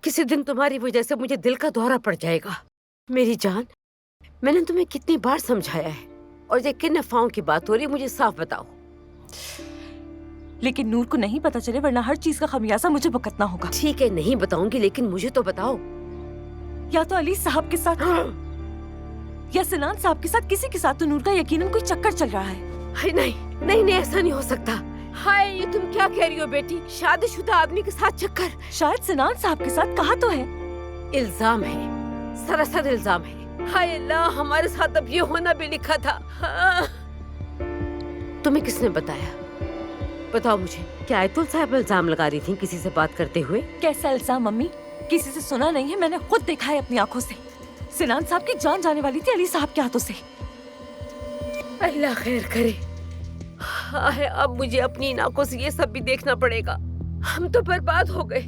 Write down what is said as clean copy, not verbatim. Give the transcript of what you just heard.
کسی دن تمہاری وجہ سے مجھے دل کا دورہ پڑ جائے گا. میری جان، میں نے تمہیں کتنی بار سمجھایا ہے، اور یہ کن افواہوں کی بات ہو رہی ہے؟ مجھے صاف بتاؤ. لیکن نور کو نہیں پتا چلے ورنہ ہر چیز کا خمیازہ مجھے بھگتنا ہوگا. ٹھیک ہے، نہیں بتاؤں گی، لیکن مجھے تو بتاؤ. یا تو علی صاحب کے ساتھ یا سنان صاحب کے ساتھ، کسی کے ساتھ تو نور کا یقیناً کوئی چکر چل رہا ہے. نہیں نہیں نہیں، ایسا نہیں ہو سکتا. ہائے، یہ تم کیا کہہ رہی ہو بیٹی؟ شادی شدہ آدمی کے ساتھ چکر؟ شاید سنان صاحب کے ساتھ، کہا تو ہے. الزام ہے، سراسر الزام ہے. ہائے اللہ، ہمارے ساتھ اب یہ ہونا بھی لکھا تھا. تمہیں کس نے بتایا؟ بتاؤ مجھے، کیا ایتل صاحب الزام لگا رہی تھیں کسی سے بات کرتے ہوئے؟ کیسا الزام امی؟ کسی سے سنا نہیں ہے، میں نے خود دیکھا ہے اپنی آنکھوں سے. سنان صاحب کی جان جانے والی تھی علی صاحب کے ہاتھوں سے. اللہ خیر کرے. اب مجھے اپنی آنکھوں سے یہ سب بھی دیکھنا پڑے گا. ہم تو برباد ہو گئے.